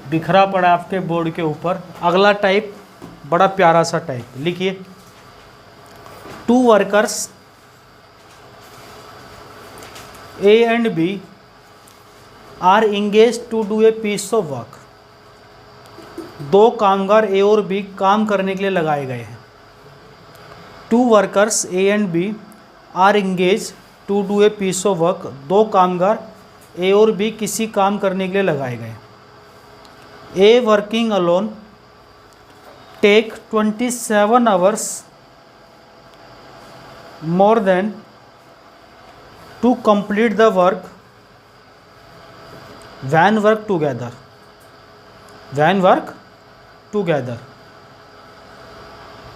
बिखरा पड़ा आपके बोर्ड के ऊपर। अगला टाइप बड़ा प्यारा सा टाइप, लिखिए। 2 workers A and B are engage to do a piece of work. 2 कामगार ए और बी काम करने के लिए लगाए गए हैं। 2 workers A and B are engage to do a piece of work. 2 कामगार ए और बी किसी काम करने के लिए लगाए गए। A working alone take 27 hours more than to complete the work when work together. When work together.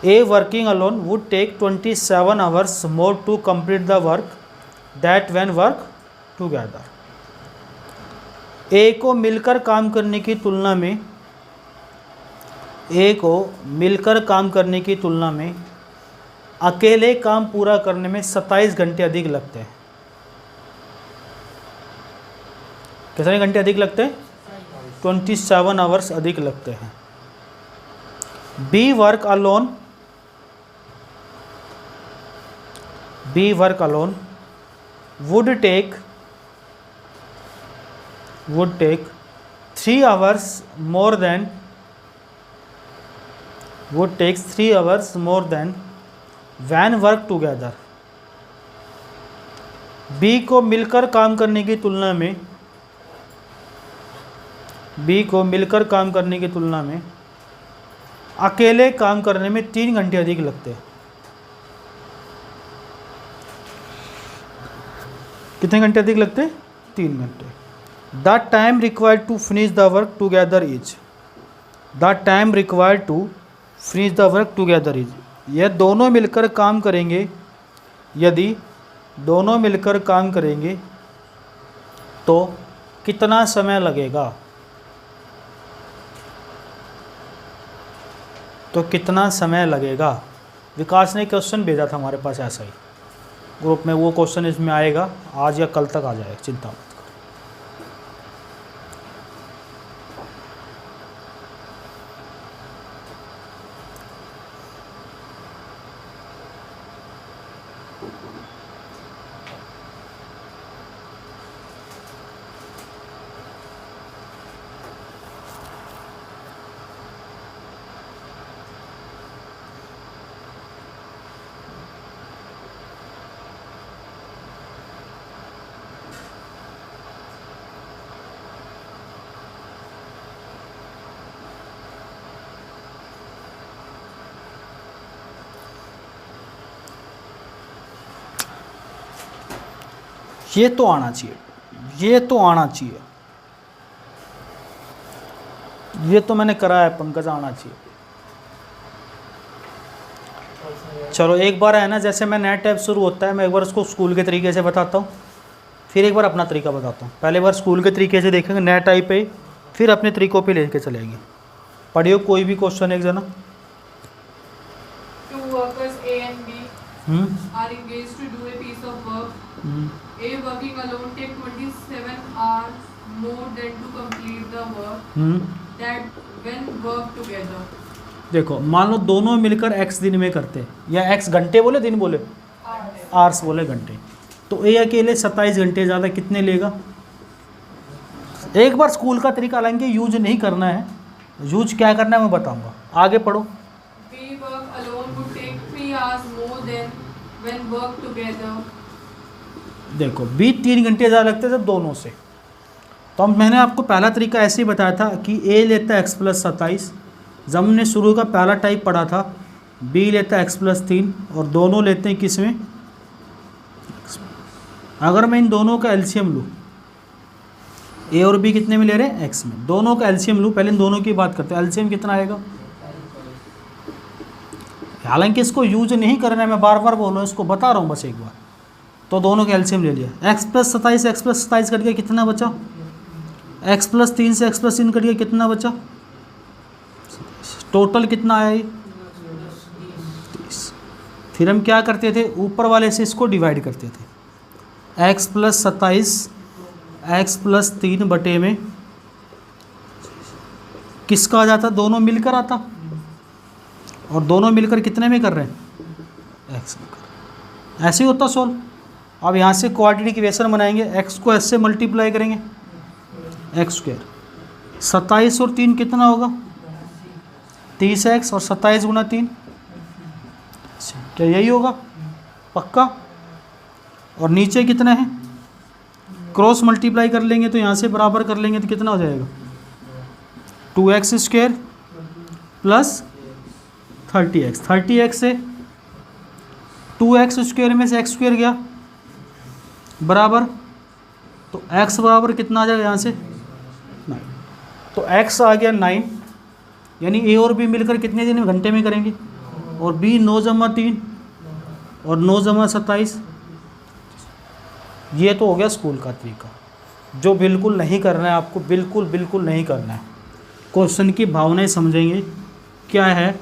A working alone would take 27 hours more to complete the work that when work together. A को मिलकर काम करने की तुलना में अकेले काम पूरा करने में 27 घंटे अधिक लगते हैं। कितने घंटे अधिक लगते हैं? 27 आवर्स अधिक लगते हैं। B work alone would take 3 hours more than when work together. B को मिलकर काम करने की तुलना में अकेले काम करने में 3 घंटे अधिक लगते हैं। कितने घंटे अधिक लगते हैं? 3 घंटे। The time required to finish the work together is. यह दोनों मिलकर काम करेंगे। यदि दोनों मिलकर काम करेंगे तो कितना समय लगेगा? विकास ने क्वेश्चन भेजा था हमारे पास ऐसा ही ग्रुप में। वो क्वेश्चन इसमें आएगा, आज या कल तक आ जाएगा, चिंता मत करो। ये तो आना चाहिए, ये तो मैंने करा है पंकज, आना चाहिए। चलो एक बार है ना, जैसे मैं नया टैब शुरू होता है मैं एक बार उसको स्कूल के तरीके से बताता हूँ, फिर एक बार अपना तरीका बताता हूँ। पहले बार स्कूल के तरीके से देखेंगे नया टाइप पे, फिर अपने तरीकों पे लेके चलेंगे। पढ़ियो कोई भी क्वेश्चन एक जना। 2 workers A and B are engaged to do a piece of work. A working alone take 27 hours more than to complete the work that when work together. देखो मान लो दोनों मिलकर x दिन में करते हैं, या x घंटे बोले दिन बोले, आवर्स बोले घंटे, तो ए अकेले 27 घंटे, ज़्यादा कितने लेगा? एक बार स्कूल का तरीका लाएंगे, यूज नहीं करना है। यूज क्या करना है मैं बताऊंगा, आगे पढ़ो। B work alone would take 3 hours more than when work together. देखो बी 3 घंटे ज़्यादा लगते थे दोनों से। तो मैंने आपको पहला तरीका ऐसे ही बताया था कि ए लेता है x+27, जब हमने शुरू का पहला टाइप पढ़ा था, बी लेता है x+3 और दोनों लेते हैं किस में? अगर मैं इन दोनों का एलसीएम लूँ, ए और बी कितने में ले रहे हैं? x में। दोनों का एलसीएम लूँ, पहले इन दोनों की बात करते हैं। एलसीएम कितना आएगा? हालांकि इसको यूज नहीं करना है, मैं बार बार बोल रहा हूँ, इसको बता रहा हूँ बस एक बार। तो दोनों का एलसीएम ले लिया, x+27 कट गया, कितना बचा? x+3 से x+3 कट गया, कितना बचा? टोटल कितना आया ये? 30। फिर हम क्या करते थे, ऊपर वाले से इसको डिवाइड करते थे। x+27 x+3 बटे में किसका आ जाता, दोनों मिलकर आता, और दोनों मिलकर कितने में कर रहे हैं, एक्स में कर रहे हैं। ऐसे ही होता सोल्व। अब यहाँ से क्वाड्रेटिक इक्वेशन बनाएंगे, एक्स को एस से मल्टीप्लाई करेंगे, एक्स स्क्वायर, 27 और 3 कितना होगा, 30x, और 27 गुना 3, क्या यही होगा पक्का। और नीचे कितना है, क्रॉस मल्टीप्लाई कर लेंगे तो यहाँ से बराबर कर लेंगे तो कितना हो जाएगा, 2x square plus 30x, 30x से 2x स्क्वायर में से x स्क्वायर गया बराबर, तो x बराबर कितना आ जाएगा यहाँ से 9, तो x आ गया 9, यानी a और b मिलकर कितने दिन में घंटे में करेंगे, और b 9 जमा 3 और 9 जमा 27। ये तो हो गया स्कूल का तरीका, जो बिल्कुल नहीं करना है आपको, बिल्कुल बिल्कुल नहीं करना है। क्वेश्चन की भावनाएं समझेंगे क्या है,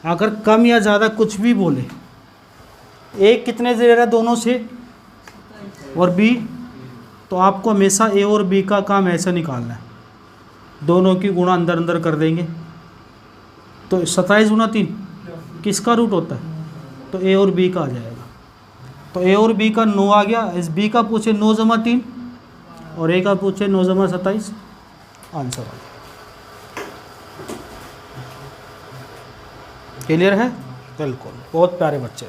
अगर कम या ज़्यादा कुछ भी बोले, ए कितने से ले रहा है दोनों से और बी, तो आपको हमेशा ए और बी का काम ऐसा निकालना है, दोनों की गुणा अंदर अंदर कर देंगे। तो 27 गुना 3 किसका रूट होता है, तो ए और बी का आ जाएगा। तो ए और बी का 9 आ गया, इस बी का पूछे 9 जमा 3 और ए का पूछे 9 जमा 27, आंसर आ गया। क्लियर है, बिल्कुल। बहुत प्यारे बच्चे,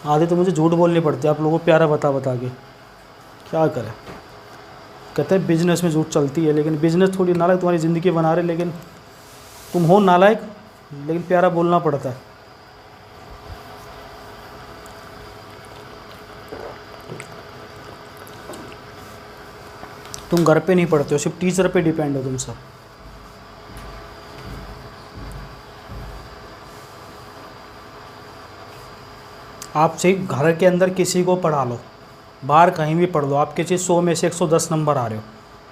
आधे तो मुझे झूठ बोलने पड़ते आप लोगों को प्यारा बता बता के, क्या करें। कहते हैं बिजनेस में झूठ चलती है, लेकिन बिजनेस थोड़ी नालायक तुम्हारी ज़िंदगी बना रहे, लेकिन तुम हो नालायक, लेकिन प्यारा बोलना पड़ता है। तुम घर पे नहीं पढ़ते हो, सिर्फ टीचर पे डिपेंड हो तुम सब। आप सिर्फ घर के अंदर किसी को पढ़ा लो, बाहर कहीं भी पढ़ लो, आप किसी 100 में से 110 नंबर आ रहे हो,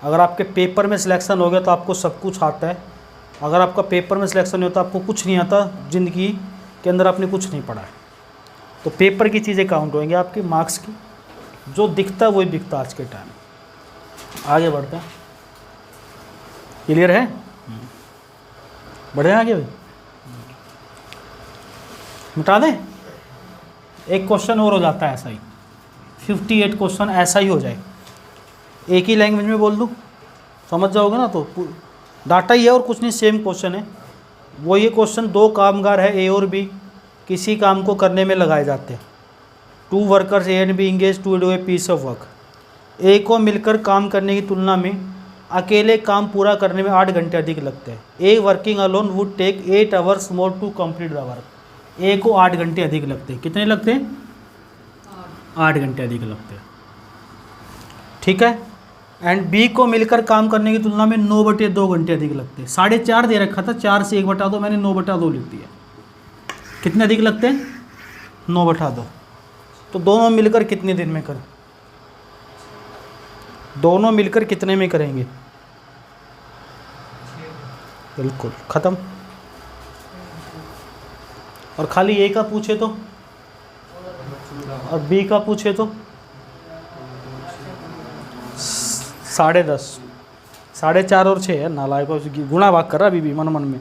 अगर आपके पेपर में सिलेक्शन हो गया तो आपको सब कुछ आता है। अगर आपका पेपर में सिलेक्शन नहीं होता, आपको कुछ नहीं आता, ज़िंदगी के अंदर आपने कुछ नहीं पढ़ा है। तो पेपर की चीज़ें काउंट होंगी आपके मार्क्स की, जो दिखता है वही बिकता आज के टाइम। आगे बढ़ते हैं, क्लियर है, बढ़े आगे भाई, मिटा दें। एक क्वेश्चन और हो जाता है ऐसा ही, 58 क्वेश्चन ऐसा ही हो जाए, एक ही लैंग्वेज में बोल दूँ, समझ जाओगे ना, तो डाटा ही है और कुछ नहीं, सेम क्वेश्चन है। वो ये क्वेश्चन, 2 कामगार है ए और बी, किसी काम को करने में लगाए जाते हैं। 2 workers A and B engage to do a piece of work. A को मिलकर काम करने की तुलना में अकेले काम पूरा करने में 8 घंटे अधिक लगते हैं। A working alone would take 8 hours more to complete the work. A को 8 घंटे अधिक लगते हैं, कितने लगते हैं, 8 घंटे अधिक लगते हैं, ठीक है। एंड बी को मिलकर काम करने की तुलना में 9/2 घंटे अधिक लगते हैं। 4.5 दे रखा था, 4 से 1/2, मैंने 9/2 लिख दिया। कितने अधिक लगते हैं, 9/2। तो दोनों मिलकर कितने दिन में करें, दोनों मिलकर कितने में करेंगे, बिल्कुल ख़त्म। और खाली ए का पूछे तो, और बी का पूछे तो 10.5, 4.5 और 6 है, नालायक को गुणा भाग कर रहा अभी भी मन मन में।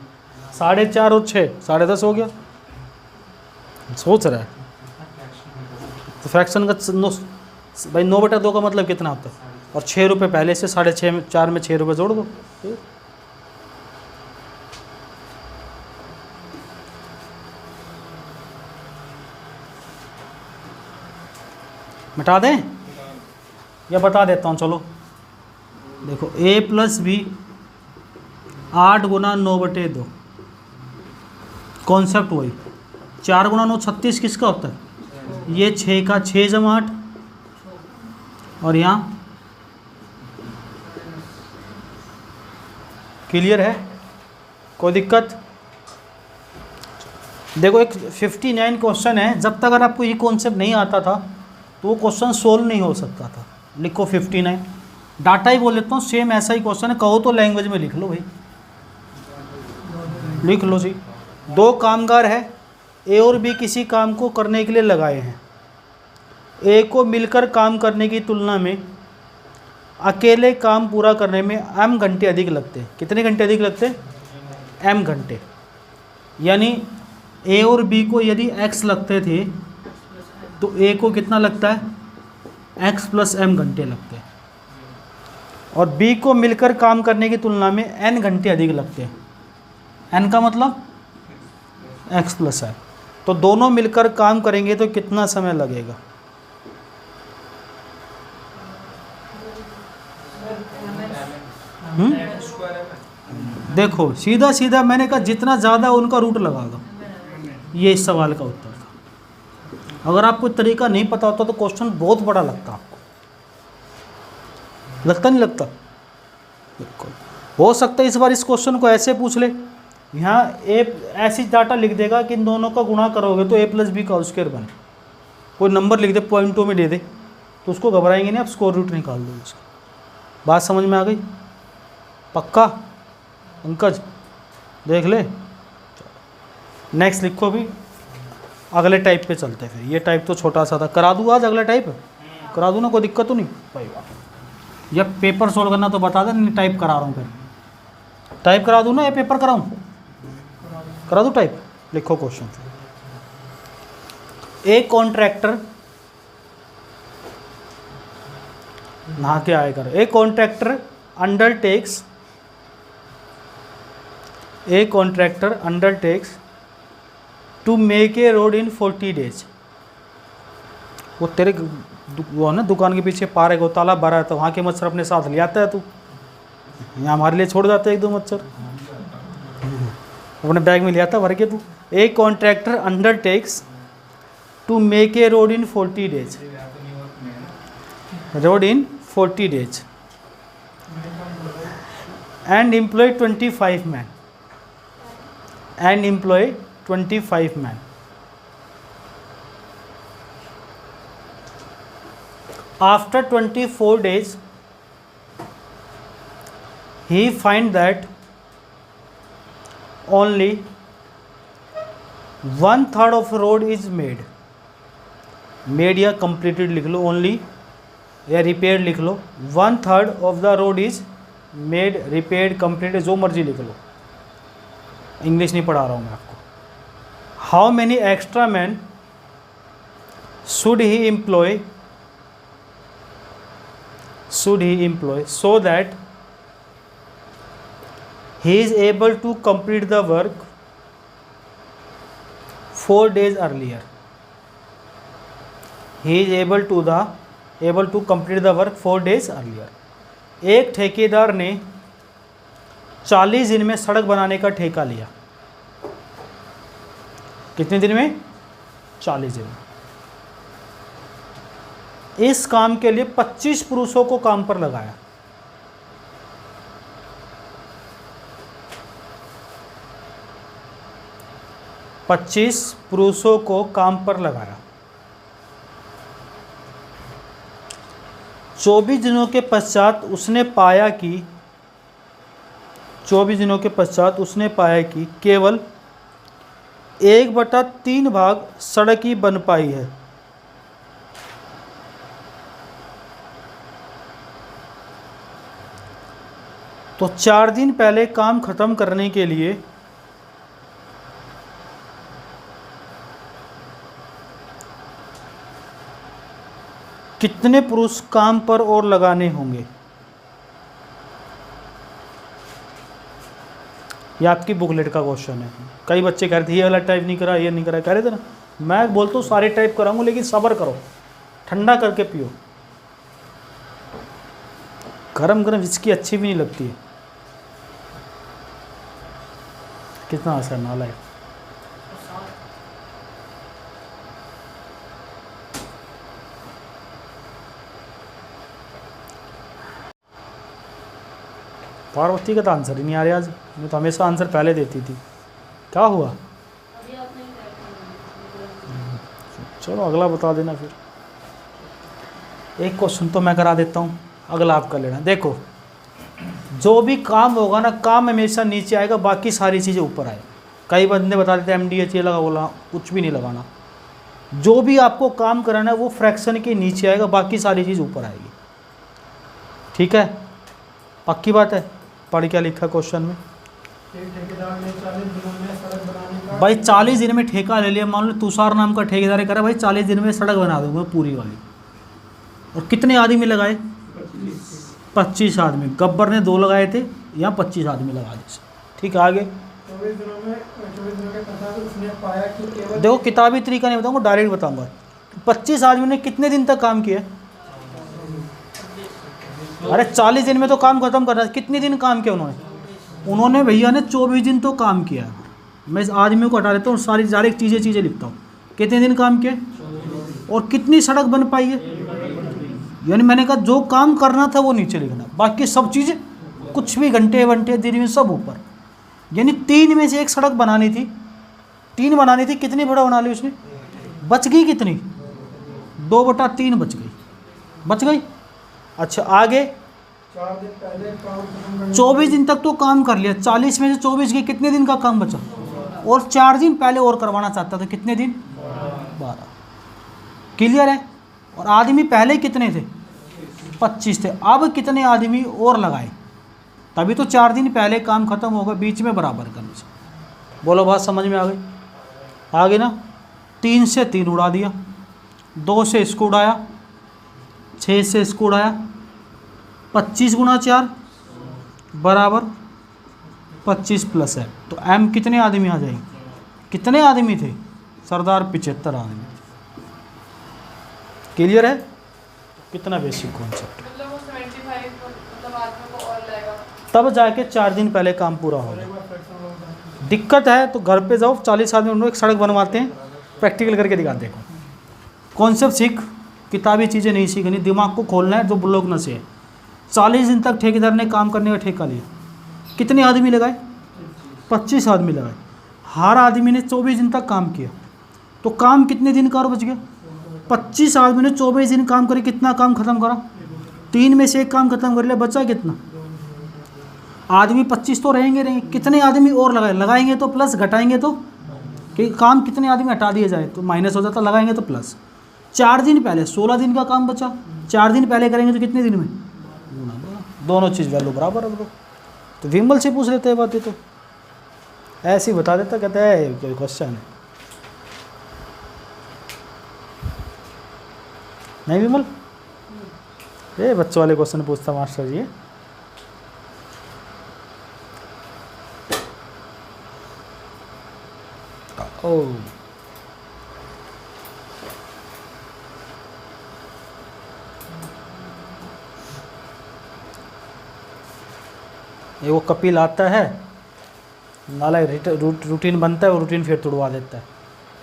4.5 और 6, 10.5 हो गया, सोच रहा है। तो फ्रैक्शन का भाई 9/2 का मतलब कितना होता है, और 6 रुपये पहले से, 6.5 में 4 में 6 रुपये जोड़ दो। मिटा दें या बता देता हूँ, चलो देखो, a प्लस बी 8 गुना 9/2, कॉन्सेप्ट वही। 4 गुना 9 36 किसका होता है, ये 6 का, 6 जमा 8, और यहाँ क्लियर है, कोई दिक्कत। देखो एक 59 क्वेश्चन है, जब तक अगर आपको ये कॉन्सेप्ट नहीं आता था तो वो क्वेश्चन सोल्व नहीं हो सकता था। लिखो 59, डाटा ही बोल लेता हूँ, सेम ऐसा ही क्वेश्चन है, कहो तो लैंग्वेज में लिख लो भाई, लिख लो जी। 2 कामगार है, ए और बी किसी काम को करने के लिए लगाए हैं। ए को मिलकर काम करने की तुलना में अकेले काम पूरा करने में m घंटे अधिक लगते हैं। कितने घंटे अधिक लगते हैं? m घंटे। यानी a और b को यदि x लगते थे तो a को कितना लगता है? x प्लस m घंटे लगते हैं, और b को मिलकर काम करने की तुलना में n घंटे अधिक लगते हैं। n का मतलब x प्लस है, तो दोनों मिलकर काम करेंगे तो कितना समय लगेगा? देखो सीधा सीधा मैंने कहा जितना ज़्यादा उनका रूट लगा दो, ये इस सवाल का उत्तर था। अगर आपको तरीका नहीं पता होता तो क्वेश्चन बहुत बड़ा लगता आपको, लगता नहीं लगता? बिल्कुल हो सकता है इस बार इस क्वेश्चन को ऐसे पूछ ले, यहाँ ए ऐसी डाटा लिख देगा कि इन दोनों का गुणा करोगे तो a प्लस बी का स्क्वायर बने, कोई नंबर लिख दे पॉइंटों में दे दे, तो उसको घबराएंगे नहीं, आप स्क्वायर रूट निकाल दो उसका। बात समझ में आ गई? पक्का? पंकज देख ले। नेक्स्ट लिखो भी, अगले टाइप पे चलते हैं। फिर ये टाइप तो छोटा सा था, करा दूँ आज अगला टाइप? करा दूँ ना, कोई दिक्कत तो नहीं भाई? या पेपर सोल्व करना तो बता दे, नहीं टाइप करा रहा हूँ। फिर टाइप करा दूँ ना या पेपर कराऊँ? करा दूँ टाइप। लिखो क्वेश्चन। एक कॉन्ट्रैक्टर नहा के आए कर। A contractor undertakes to make a road in 40 days। वो तेरे वो ना दुकान के पीछे पारे गौताला भरा है, तो वहाँ के मच्छर अपने साथ ले आता है, तू यहाँ हमारे लिए छोड़ जाता है 1-2 मच्छर, अपने बैग में ले आता भर के तू। A contractor undertakes to make a road in 40 days, road in 40 days and employ 25 men, and employ 25 men. After 24 days, he find that only 1/3 of road is made. Made या completed लिख लो, only या repaired लिख लो। 1/3 of the road is made, repaired, completed, जो मर्जी लिख लो, English नहीं पढ़ा रहा हूँ मैं आपको। How many extra man should he employ so that he is able to complete the work 4 days earlier. He is able to complete the work 4 days earlier. एक ठेकेदार ने 40 दिन में सड़क बनाने का ठेका लिया। कितने दिन में? 40 दिन। इस काम के लिए 25 पुरुषों को काम पर लगाया। पच्चीस पुरुषों को काम पर लगाया। 24 दिनों के पश्चात उसने पाया कि केवल 1/3 भाग सड़क ही बन पाई है। तो 4 दिन पहले काम खत्म करने के लिए कितने पुरुष काम पर और लगाने होंगे? ये आपकी बुकलेट का क्वेश्चन है। कई बच्चे कह रहे थे ये वाला टाइप नहीं करा, ये नहीं करा, कह रहे थे ना। मैं बोलता हूँ सारे टाइप कराऊंगा, लेकिन सब्र करो, ठंडा करके पियो। गरम गरम विस्की अच्छी भी नहीं लगती है। कितना असर नाला है। पार्वती का तो आंसर ही नहीं आ रहा आज। मैं तो हमेशा आंसर पहले देती थी, क्या हुआ? चलो अगला बता देना फिर। एक क्वेश्चन तो मैं करा देता हूँ, अगला आप कर लेना। देखो जो भी काम होगा ना, काम हमेशा नीचे आएगा, बाकी सारी चीज़ें ऊपर आए। कई बंदे बता देते हैं MDH ये लगा, बोला कुछ भी नहीं लगाना। जो भी आपको काम कराना है वो फ्रैक्शन के नीचे आएगा, बाकी सारी चीज़ ऊपर आएगी। ठीक है, पक्की बात है। पढ़ क्या लिखा क्वेश्चन में? एक ठेकेदार ने 40 दिनों में सड़क बनाने का भाई 40 दिन में ठेका ले लिया, मान लो तुषार नाम का ठेकेदार कह रहा है भाई 40 दिन में सड़क बना दूंगा पूरी वाली, और कितने आदमी लगाए? 25 आदमी। गब्बर ने 2 लगाए थे, यहाँ 25 आदमी लगा दिए। ठीक है, आगे 24 दिनों के पश्चात उसने पाया कि केवल देखो, किताबी तरीका नहीं बताऊंगा, डायरेक्ट बताऊंगा। 25 आदमी ने कितने दिन तक काम किया? अरे 40 दिन में तो काम खत्म करना है, कितने दिन काम किया उन्होंने भैया ने 24 दिन तो काम किया। मैं इस आदमियों को हटा देता हूँ, सारी डायरेक्ट चीज़ें लिखता हूँ। कितने दिन काम किए और कितनी सड़क बन पाई है? यानी मैंने कहा जो काम करना था वो नीचे लिखना, बाकी सब चीज़ें कुछ भी घंटे वंटे दिन में सब ऊपर। यानी 3 में से 1 सड़क बनानी थी, 3 बनानी थी, कितनी बड़ा बना ली उसने? बच गई कितनी? 2/3 बच गई। अच्छा, आगे 4 दिन पहले काम खत्म करने 24 दिन तक तो काम कर लिया, 40 में से 24 के कितने दिन का काम बचा? और 4 दिन पहले और करवाना चाहता था, कितने दिन? 12। क्लियर है? और आदमी पहले कितने थे? 25 थे। अब कितने आदमी और लगाए? तभी तो 4 दिन पहले काम खत्म होगा, बीच में बराबर करने से। बोलो, बात समझ में आ गई? आगे ना 3 से 3 उड़ा दिया, 2 से इसको उड़ाया, 6 से इसको उड़ाया, 25 × 4 बराबर 25 + है, तो m कितने आदमी आ जाएंगे? कितने आदमी थे सरदार? 75 आदमी। क्लियर है? कितना बेसिक कॉन्सेप्ट। मतलब वो 75 मतलब आदमी को और लाएगा। तब जाके 4 दिन पहले काम पूरा होगा। दिक्कत है तो घर पे जाओ, 40 आदमी उनको एक सड़क बनवाते हैं, प्रैक्टिकल करके दिखाते हैं। कॉन्सेप्ट सीख, किताबी चीज़ें नहीं सीखनी, दिमाग को खोलना है, जो लोग न से। 40 दिन तक ठेकेदार ने काम करने का ठेका लिया, कितने आदमी लगाए? 25 आदमी लगाए। हर आदमी ने 24 दिन तक काम किया, तो काम कितने दिन का और बच गया? 25 आदमी ने 24 दिन काम करे, कितना काम खत्म करा? 3 में से 1 काम खत्म कर लिया, बचा कितना? आदमी 25 तो रहेंगे, कितने आदमी और लगाएंगे तो प्लस, घटाएंगे तो कि काम कितने आदमी हटा दिया जाए तो माइनस हो जाता, लगाएंगे तो प्लस। 4 दिन पहले 16 दिन का काम बचा, 4 दिन पहले करेंगे तो कितने दिन में? दोनों चीज़ वैल्यू बराबर है। तो विमल से पूछ लेते हैं बातें, तो ऐसे ही बता देता, कहता है कोई क्वेश्चन है नहीं विमल? ये बच्चों वाले क्वेश्चन पूछता मास्टर जी। ओ ये वो कपिल आता है, नाला रूटीन बनता है, वो रूटीन फिर तोड़वा देता है।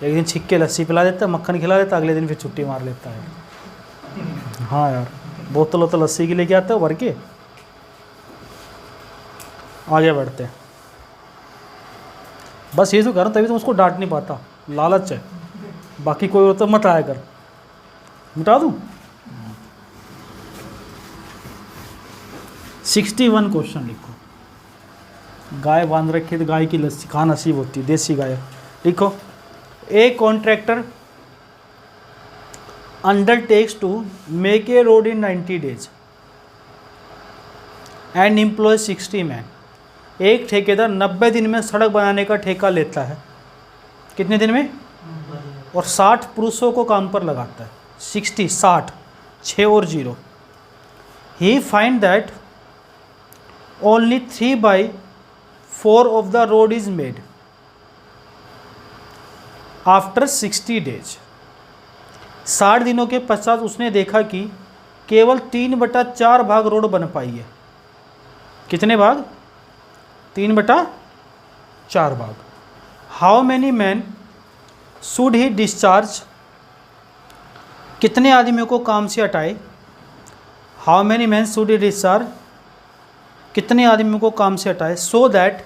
एक दिन छिक के लस्सी पिला देता है, मक्खन खिला देता है, अगले दिन फिर छुट्टी मार लेता है। हाँ यार, बोतल तो लस्सी की लेके आते हो भर के। आगे बढ़ते हैं, बस ये तो कर, तभी तो उसको डांट नहीं पाता, लालच है। बाकी कोई हो तो मत आया कर, मिटा दूँ। 61 क्वेश्चन लिखो। गाय बांध रखी तो गाय की लस्सी कहाँ नसीब होती है, देसी गाय। लिखो, a contractor undertakes to make a road in 90 days and employ 60 man. एक ठेकेदार 90 दिन में सड़क बनाने का ठेका लेता है, कितने दिन में? और 60 पुरुषों को काम पर लगाता है। 60 6 और 0। He find that only 3/4 of the road is made after 60 days। 60 दिनों के पश्चात उसने देखा कि केवल 3/4 भाग रोड बन पाई है। कितने भाग? 3/4 भाग। How many man should he discharge? कितने आदमियों को काम से हटाए? How many man should he discharge? कितने आदमियों को काम से हटाए? So that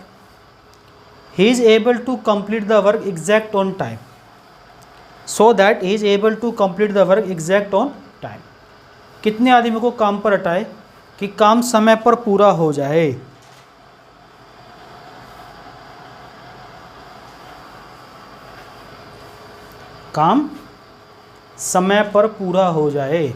he is able to complete the work exact on time. So that he is able to complete the work exact on time. कितने आदमियों को काम पर हटाए कि काम समय पर पूरा हो जाए? काम समय पर पूरा हो जाए।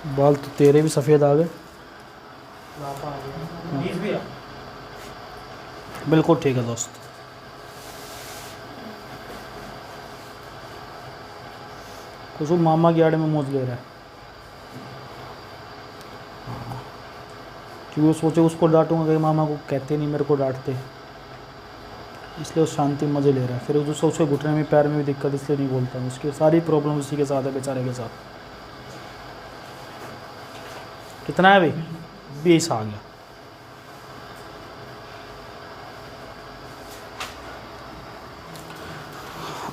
बाल तो तेरे भी सफ़ेद आ गए। बिल्कुल ठीक है दोस्त। कुछ वो मामा की आड़ में मौज ले रहा है, क्योंकि वो सोचे उसको डांटूंगा कि मामा को कहते नहीं, मेरे को डांटते, इसलिए वो शांति मज़े ले रहा है। फिर वो सोचे घुटने में पैर में भी दिक्कत, इसलिए नहीं बोलता हूँ। उसकी सारी प्रॉब्लम उसी के साथ है, बेचारे के साथ। कितना है भाई? 20 आ गया।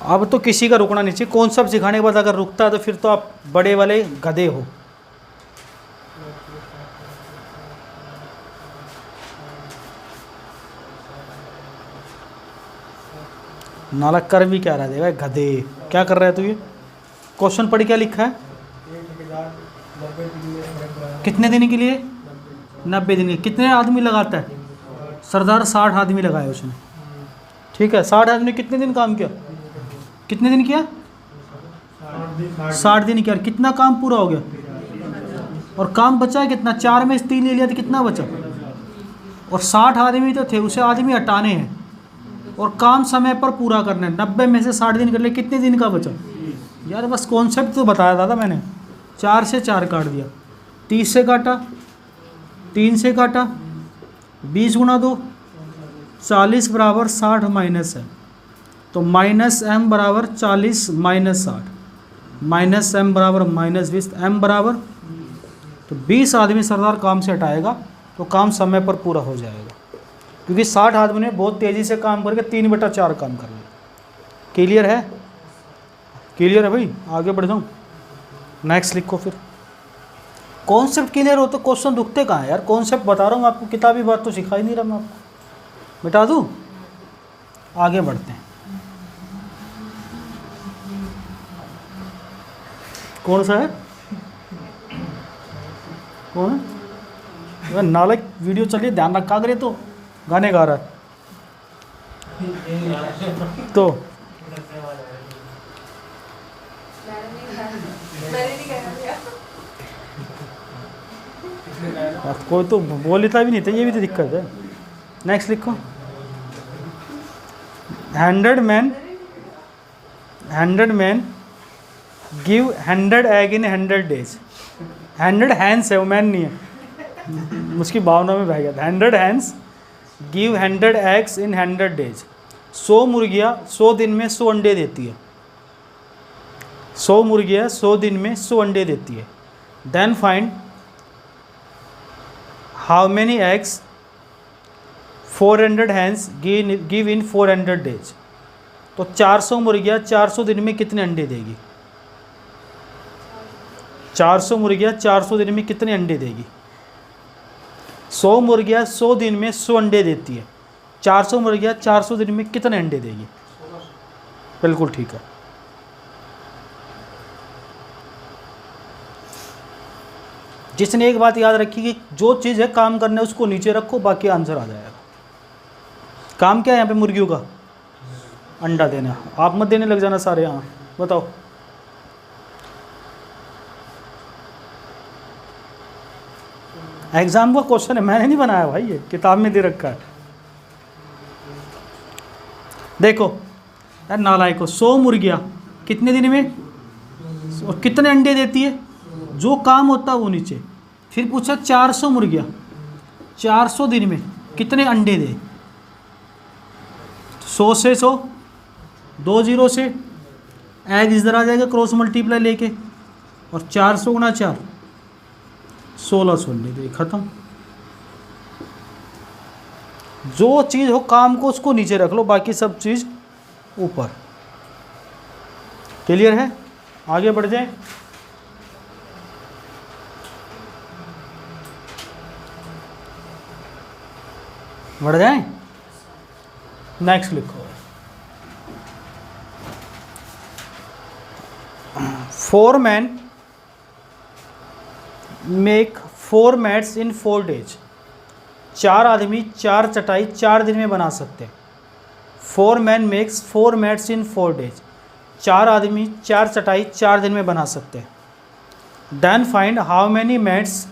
अब तो किसी का रुकना नहीं चाहिए। कॉन्सेप्ट सिखाने के बाद अगर रुकता है तो फिर तो आप बड़े वाले गधे हो। नालक कर भी क्या रहा है भाई, गधे क्या कर रहा है तू? ये क्वेश्चन पढ़ क्या लिखा है? कितने दिन के लिए? 90 दिन के। कितने आदमी लगाता है सरदार? 60 आदमी लगाए उसने, ठीक है। 60 आदमी कितने दिन काम किया? कितने दिन किया? 60 दिन किया। कितना काम पूरा हो गया? और काम बचा कितना? 4 में से 3 ले लिया तो कितना बचा? और 60 आदमी तो थे, उसे आदमी हटाने हैं और काम समय पर पूरा करना है। 90 में से 60 दिन कर ले, कितने दिन का बचा? यार बस कॉन्सेप्ट तो बताया था मैंने। 4 से 4 काट दिया, 30 से काटा, 3 से काटा, 20 गुणा 2 40 बराबर 60 माइनस है, तो माइनस m बराबर 40 माइनस 60, माइनस m बराबर -20, m बराबर, तो 20 आदमी सरदार काम से हटाएगा तो काम समय पर पूरा हो जाएगा। क्योंकि 60 आदमी ने बहुत तेज़ी से काम करके 3/4 काम कर लिया। क्लियर है? क्लियर है भाई? आगे बढ़ जाऊँ? नेक्स्ट लिखो फिर। कॉन्सेप्ट क्लियर हो तो क्वेश्चन रुकते कहाँ है यार? कॉन्सेप्ट बता रहा हूँ आपको, किताबी बात तो सिखा ही नहीं रहा मैं आपको। मिटा दूँ? आगे बढ़ते हैं। कौन सा है? कौन है? नालक वीडियो चलिए, ध्यान रखा करे तो गाने गा रहा है तो कोई तो बोलता भी नहीं था, ये भी तो दिक्कत है। नेक्स्ट लिखो। 100 मैन गिव 100 एग इन 100 डेज। 100 हैंड्स है, वो मैन नहीं है, उसकी भावना में बह गया था। 100 hands give 100 eggs in 100 days. 100 मुर्गियाँ 100 दिन में 100 अंडे देती है। 100 मुर्गियाँ 100 दिन में 100 अंडे देती है। Then find how many eggs 400 hands give in 400 days. तो 400 मुर्गियाँ 400 दिन में कितने अंडे देगी? 400 मुर्गियाँ 400 दिन में कितने अंडे देगी? 100 मुर्गियाँ 100 दिन में 100 अंडे देती है। 400 मुर्गियाँ 400 दिन में कितने अंडे देगी? बिल्कुल ठीक है। जिसने एक बात याद रखी कि जो चीज़ है काम करना है उसको नीचे रखो, बाकी आंसर आ जाएगा। काम क्या है यहाँ पे? मुर्गियों का अंडा देना। आप मत देने लग जाना सारे। यहाँ बताओ। एग्जाम का क्वेश्चन है, मैंने नहीं बनाया भाई, ये किताब में दे रखा है। देखो यार नालायक को, 100 मुर्गियाँ कितने दिन में और कितने अंडे देती है? जो काम होता है वो नीचे। फिर पूछा 400 मुर्गियाँ 400 दिन में कितने अंडे दे? 100 से 100, 2 0 से एग इधर आ जाएगा क्रॉस मल्टीप्लाई लेके, और 400 गुणा 4 1600 अंडे दे। खत्म। जो चीज़ हो काम को उसको नीचे रख लो, बाकी सब चीज़ ऊपर। क्लियर है? आगे बढ़ जाए। बढ़ जाए। नेक्स्ट लिखो। 4 men मेक 4 मैट्स इन 4 डेज। 4 आदमी 4 चटाई 4 दिन में बना सकते हैं। 4 मैन मेक्स 4 मैट्स इन 4 डेज। 4 आदमी 4 चटाई 4 दिन में बना सकते हैं। Then find how many mats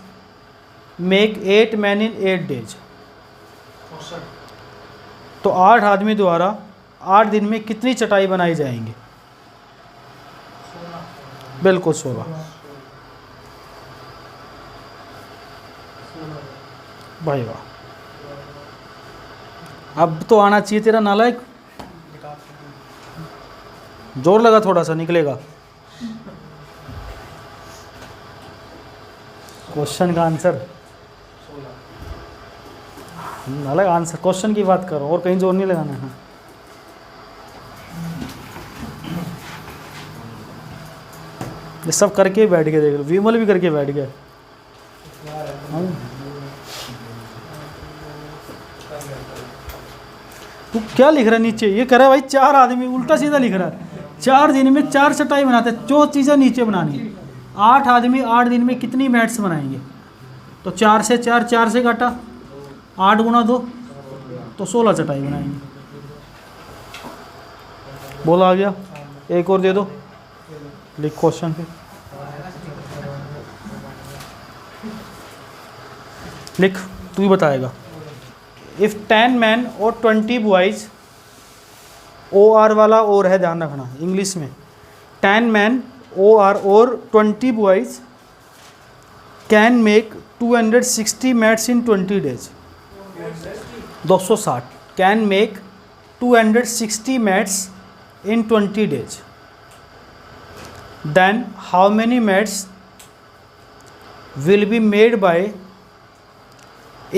make 8 man in 8 days. तो 8 आदमी द्वारा 8 दिन में कितनी चटाई बनाई जाएंगी? बिल्कुल 16। भाई वाह, अब तो आना चाहिए तेरा नालायक। जोर लगा थोड़ा सा, निकलेगा। क्वेश्चन का आंसर नालायक, आंसर क्वेश्चन की बात करो और कहीं जोर नहीं लगाना है। ये सब करके बैठ गए, देख लो विमल भी करके बैठ गया। तू क्या लिख रहा है नीचे? ये कह रहा है भाई 4 आदमी, उल्टा सीधा लिख रहा है। 4 दिन में 4 चटाई बनाते हैं, जो चीज़ें नीचे बनानी है। 8 आदमी 8 दिन में कितनी मैट्स बनाएंगे? तो 4 से 4, 4 से काटा, 8 गुणा 2 तो 16 चटाई बनाएंगे। बोला आ गया। एक और दे दो, लिख क्वेश्चन पे लिख, तू ही बताएगा। इफ 10 मैन और 20 बॉयज, ओ आर वाला और है, ध्यान रखना इंग्लिश में। 10 मैन ओ आर और 20 boys can make 260 mats in 20 days. 260 can make 260 mats in 20 days. Then how many mats will be made by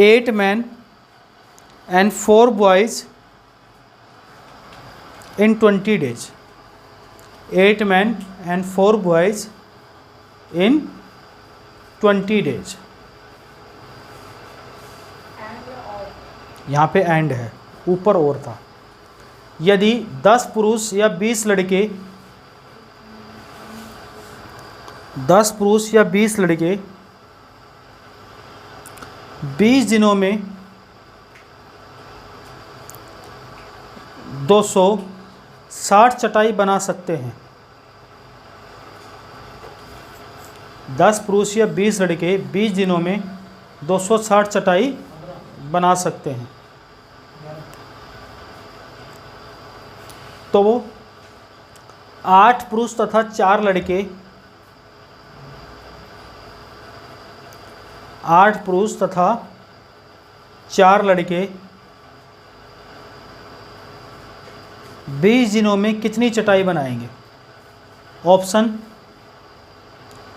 8 men and 4 boys in 20 days? 8 men and 4 boys in 20 days. यहाँ पे and है, ऊपर और था। यदि 10 पुरुष या 20 लड़के 20 दिनों में 260 चटाई बना सकते हैं। 10 पुरुष या 20 लड़के 20 दिनों में 260 चटाई बना सकते हैं। तो वो 8 पुरुष तथा 4 लड़के, 8 पुरुष तथा 4 लड़के 20 दिनों में कितनी चटाई बनाएंगे? ऑप्शन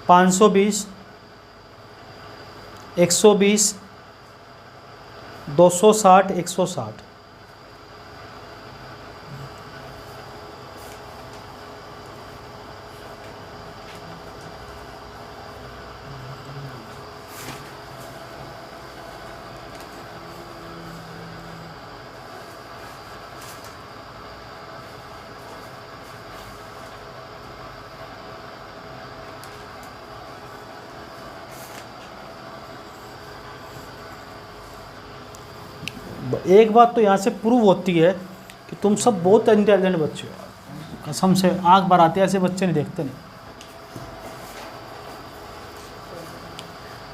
520, 120, 260, 160। एक बात तो यहाँ से प्रूव होती है कि तुम सब बहुत इंटेलिजेंट बच्चे हो। कसम से आँख भर आते ऐसे बच्चे नहीं देखते नहीं।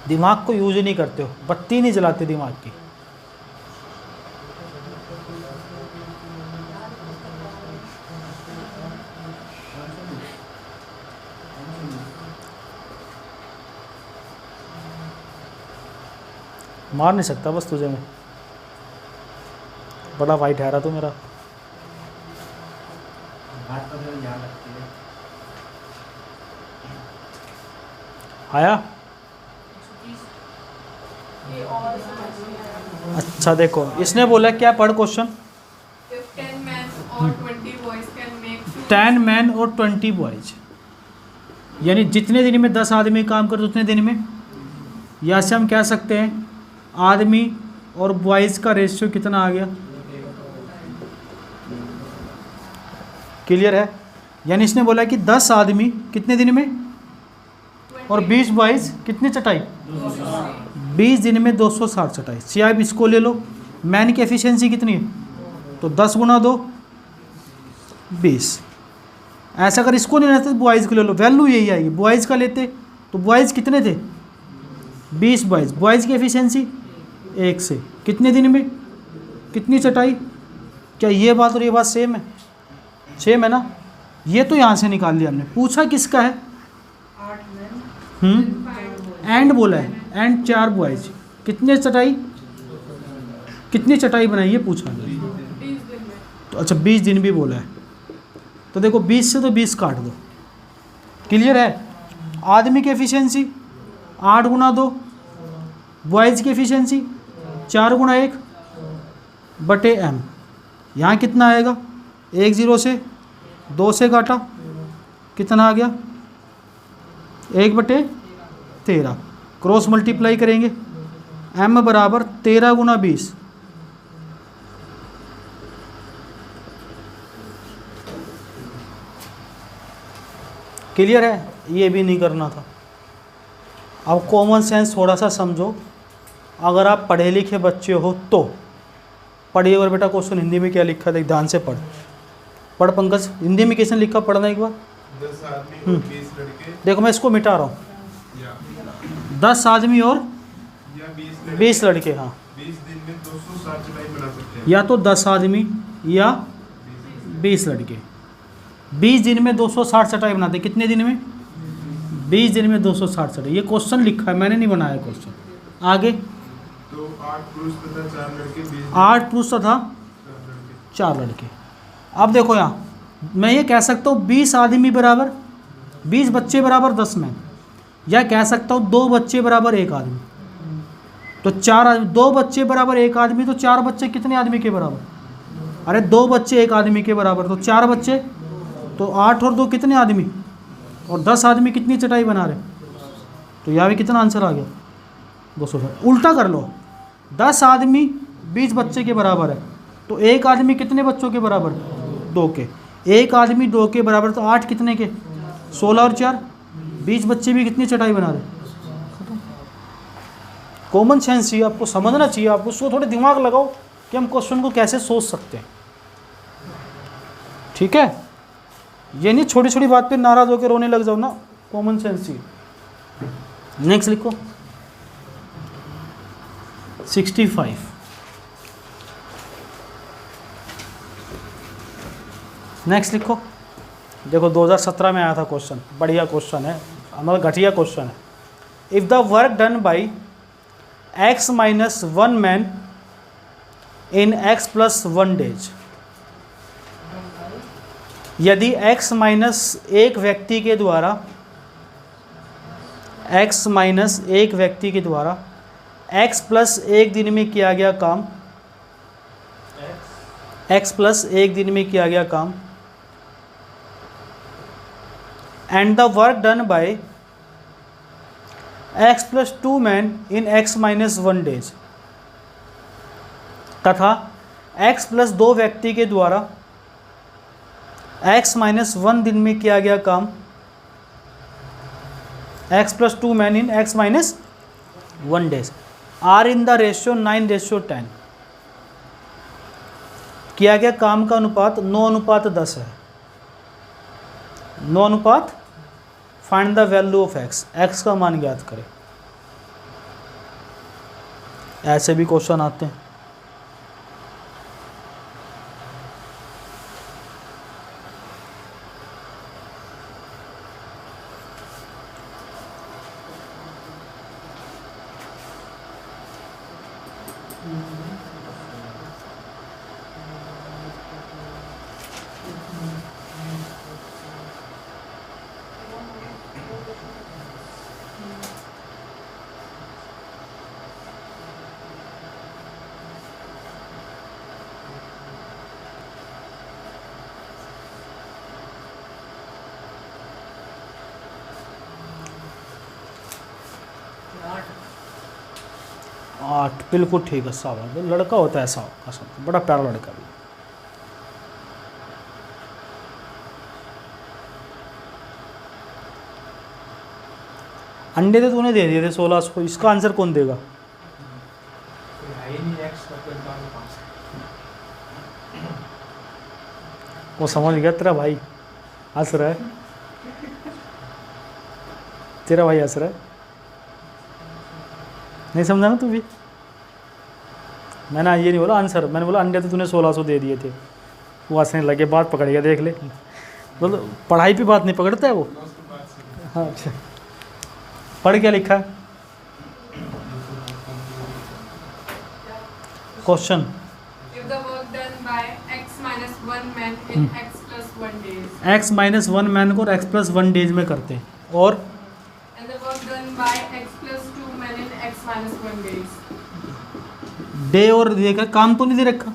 दिमाग को यूज नहीं करते हो, बत्ती नहीं जलाते दिमाग की। मार नहीं सकता बस तुझे मैं, बड़ा भाई ठहरा तू मेरा। आया? अच्छा देखो, इसने बोला क्या, पढ़ question. 10 men or 20 boys can make 10 man और 20 बॉयज, यानी जितने दिन में 10 आदमी काम करते उतने दिन में, या से हम कह सकते हैं आदमी और बॉयज़ का रेशियो कितना आ गया। क्लियर है? यानी इसने बोला कि 10 आदमी कितने दिन में और 20 बॉयज़ कितनी चटाई, 20 दिन में 260 चटाई। चाहे आप इसको ले लो, मैन की एफिशिएंसी कितनी है, तो 10 गुना 2 20। ऐसा अगर इसको नहीं रहता तो बॉयज़ को ले लो, वैल्यू यही आएगी। बॉयज़ का लेते तो बॉयज़ कितने थे? 20 बॉयज़। बॉयज़ की एफिशिएंसी 1 से। कितने दिन में कितनी चटाई? क्या ये बात और ये बात सेम है? सेम है ना? ये तो यहाँ से निकाल लिया हमने। पूछा किसका है? एंड बोला है, एंड 4 बॉयज़। कितने चटाई, कितनी चटाई बनाई ये पूछा है। 20 दिन में। तो अच्छा 20 दिन भी बोला है, तो देखो 20 से तो 20 काट दो। क्लियर है? आदमी की एफिशिएंसी 8 गुना 2, बॉयज़ की एफिशिएंसी 4 गुना 1 बटे m। यहाँ कितना आएगा? 1 0 से 2 से काटा, कितना आ गया? 1 बटे 13। क्रॉस मल्टीप्लाई करेंगे, m बराबर 13 गुना 20। क्लियर है? ये भी नहीं करना था। अब कॉमन सेंस थोड़ा सा समझो। अगर आप पढ़े लिखे बच्चे हो तो पढ़िए। और बेटा क्वेश्चन हिंदी में क्या लिखा था, ध्यान से पढ़ पंकज। हिंदी में कैसे लिखा, पढ़ना एक बार। 10 आदमी और 20 लड़के देखो मैं इसको मिटा रहा हूँ। 10 आदमी और या 20 लड़के। हाँ, 20 दिन में 260 चटाई बना सकते हैं। या तो 10 आदमी या 20 लड़के 20 दिन में 260 चटाई बनाते। कितने दिन में? 20 दिन में 260 चटाई। ये क्वेश्चन लिखा है, मैंने नहीं बनाया क्वेश्चन। आगे तो 8 पुरुष तथा 4 लड़के 20 दिन 8 पुरुष तथा 4 लड़के। अब देखो यहाँ मैं ये कह सकता हूँ 20 आदमी बराबर 20 बच्चे बराबर 10 मैन, या कह सकता हूँ 2 बच्चे बराबर 1 आदमी। तो 4 आदमी, 2 बच्चे बराबर 1 आदमी, तो 4 बच्चे कितने आदमी के बराबर? अरे 2 बच्चे 1 आदमी के बराबर, तो 4 बच्चे, तो 8 और 2 कितने आदमी? और 10 आदमी कितनी चटाई बना रहे? तो यहाँ भी कितना आंसर आ गया? 260। उल्टा कर लो, 10 आदमी 20 बच्चे के बराबर है, तो 1 आदमी कितने बच्चों के बराबर? 2 के। 1 आदमी 2 के बराबर, तो 8 कितने के? 16 और 4 20 बच्चे भी कितनी चटाई बना रहे? कॉमन सेंस चाहिए आपको, समझना चाहिए आपको। उसको थोड़े दिमाग लगाओ कि हम क्वेश्चन को कैसे सोच सकते हैं। ठीक है? ये नहीं छोटी छोटी बात पे नाराज होकर रोने लग जाओ ना। कॉमन सेंस चाहिए। नेक्स्ट लिखो 65। नेक्स्ट लिखो। देखो 2017 में आया था क्वेश्चन, बढ़िया क्वेश्चन है, हमारा घटिया क्वेश्चन है। If the work done by x minus 1 man in x plus 1 days, यदि x माइनस 1 व्यक्ति के द्वारा x माइनस 1 व्यक्ति के द्वारा x प्लस 1 दिन में किया गया काम, x प्लस 1 दिन में किया गया काम, and the work done by x plus 2 man in x minus 1 days, तथा x प्लस 2 व्यक्ति के द्वारा x माइनस 1 दिन में किया गया काम, x plus 2 man in x minus 1 days, are in the ratio 9:10। किया गया काम का अनुपात 9:10 है। 9 find the value of x, x का मान ज्ञात करें। ऐसे भी क्वेश्चन आते हैं। आठ बिल्कुल ठीक है। साहब लड़का होता है ऐसा, बड़ा प्यारा लड़का भी। अंडे तो तूने दे दिए थे 16 को, इसका आंसर कौन देगा? वो समझ गया तेरा भाई, हंस रहा है। तेरा भाई हंस रहा है, नहीं समझा ना तू भी। मैंने ये नहीं बोला आंसर, मैंने बोला अंडे तो तूने 1600 दे दिए थे। वो हंसने लगे, बात पकड़ गया, देख ले। बोलो पढ़ाई पे बात नहीं पकड़ता है वो। हाँ अच्छा, पढ़ क्या लिखा है question? If the work done by x minus 1 man in x plus 1 days, x minus 1 man को और x प्लस 1 डेज में करते हैं, और and the work done by x plus 2 men in x minus 1 days. Day और देकर काम तो नहीं दे रखा,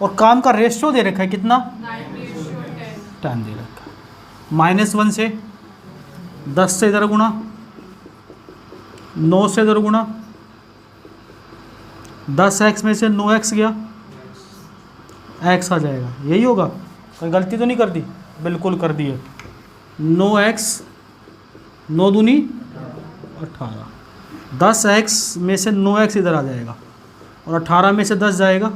और काम का रेशियो दे रखा है कितना? 9:10. 10 दे रखा है। -1 से 10 से इधर गुणा, 9 से इधर गुणा, 10x में से 9x गया, x आ जाएगा, यही होगा। कोई गलती तो नहीं कर दी? बिल्कुल कर दी है। 9x 9 दूनी 18, 10x में से 9x इधर आ जाएगा, और 18 में से 10 जाएगा,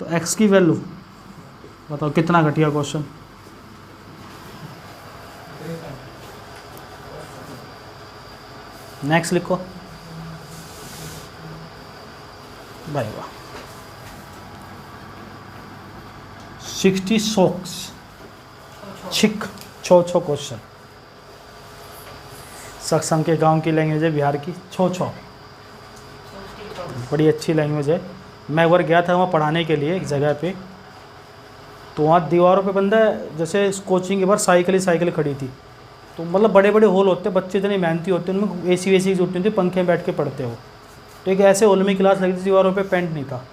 तो x की वैल्यू बताओ कितना घटिया क्वेश्चन। नेक्स्ट लिखो भाई वाह। 60 सॉक्स छिक छो छो क्वेश्चन। सक्षम के गांव की लैंग्वेज है, बिहार की छो छो, बड़ी अच्छी लैंग्वेज है। मैं एक बार गया था वहाँ पढ़ाने के लिए एक जगह पे, तो वहाँ दीवारों पे बंदा जैसे कोचिंग के बाहर साइकिल ही साइकिल खड़ी थी, तो मतलब बड़े बड़े हॉल होते, बच्चे इतने मेहनती होते, उनमें एसी वेसी की होती थी, पंखे में बैठ के पढ़ते हो। तो एक ऐसे हॉल में क्लास लगी थी, दीवारों पे पेंट नहीं था,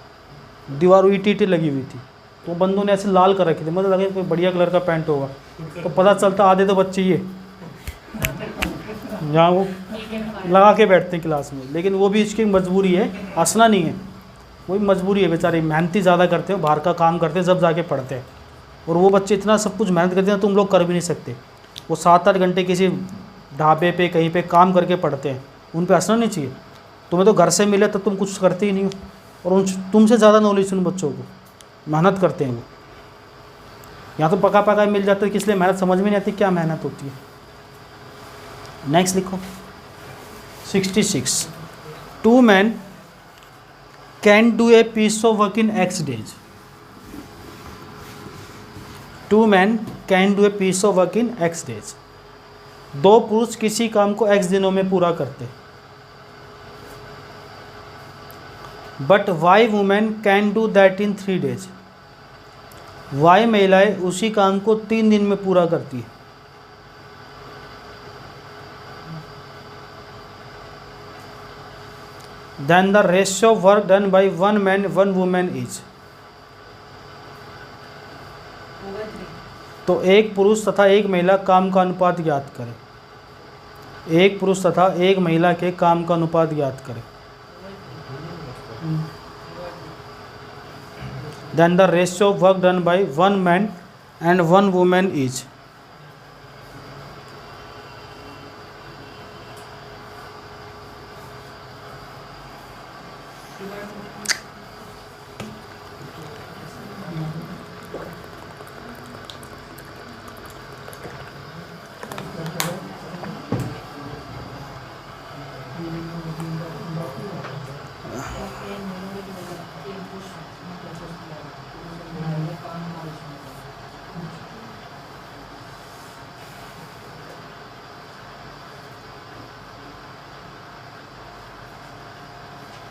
दीवारों ईटी लगी हुई थी, तो बंदों ने ऐसे लाल कर रखी थी, मतलब लगे कोई बढ़िया कलर का पेंट होगा, तो पता चलता आधे तो बच्चे ये जहाँ वो लगा के बैठते हैं क्लास में। लेकिन वो भी इसकी मजबूरी है, हंसना नहीं है, वो भी मजबूरी है, बेचारे मेहनती ज़्यादा करते हो, बाहर का काम करते हैं जब जाके पढ़ते हैं। और वो बच्चे इतना सब कुछ मेहनत करते हैं, तुम लोग कर भी नहीं सकते। वो 7-8 घंटे किसी ढाबे पे कहीं पे काम करके पढ़ते हैं, उन पे हंसना नहीं चाहिए। तुम्हें तो घर से मिले तो तुम कुछ करते ही नहीं हो, और उन तुमसे ज़्यादा नॉलेज उन बच्चों को, मेहनत करते हैं वो। यहाँ तो पका पका मिल जाता है कि इसलिए मेहनत समझ में नहीं आती क्या मेहनत होती है। नेक्स्ट लिखो 66 2 men can do a piece of work in x days. 2 men can do a piece of work in x days. 2 पुरुष किसी काम को x दिनों में पूरा करते, but y women can do that in 3 days. y महिलाएं उसी काम को 3 दिन में पूरा करती है। Then the ratio of work done by 1 man 1 woman is. तो एक पुरुष तथा एक महिला काम का अनुपात ज्ञात करें। एक पुरुष तथा एक महिला के काम का अनुपात ज्ञात करें। Then the ratio of work done by 1 man and 1 woman is.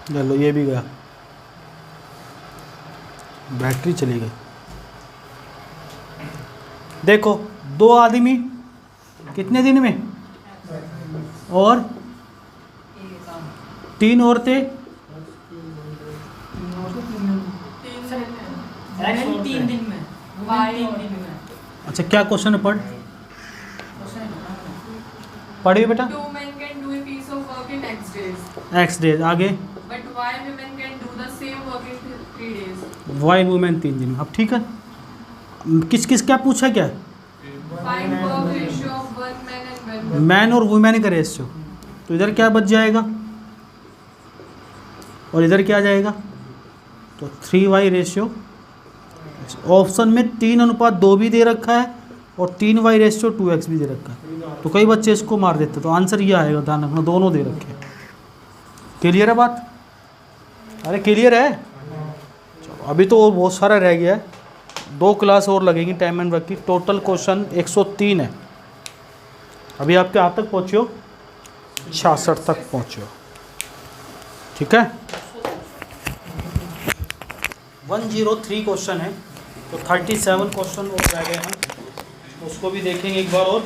चलो ये भी गया, बैटरी चली गई। देखो 2 आदमी कितने दिन में, और 3 औरतें 3 दिन में। अच्छा क्या क्वेश्चन पढ़ पढ़िए बेटा। 2 men can do a piece of work in x days, x days, आगे but y women can do the same work in 3 days. y women 3 दिन में। अब ठीक है, किस किस क्या पूछा, क्या Find work ratio of 1 man and 1 woman. Man और वुमेन का रेशियो, तो इधर क्या बच जाएगा और इधर क्या आ जाएगा, तो 3y रेशियो। ऑप्शन में 3:2 भी दे रखा है और 3y/2x भी दे रखा है। तो कई बच्चे इसको मार देते, तो आंसर ये आएगा, ध्यान रखना दोनों दे रखे हैं। क्लियर है बात? अरे क्लियर है? चलो अभी तो और बहुत सारा रह गया है, 2 क्लास और लगेंगी टाइम एंड वर्क की। टोटल क्वेश्चन 103 है। अभी आप क्या तक पहुँचे हो? 66 तक पहुँचे हो। ठीक है, 103 क्वेश्चन है, तो 37 क्वेश्चन और रह गए हैं, उसको भी देखेंगे एक बार और।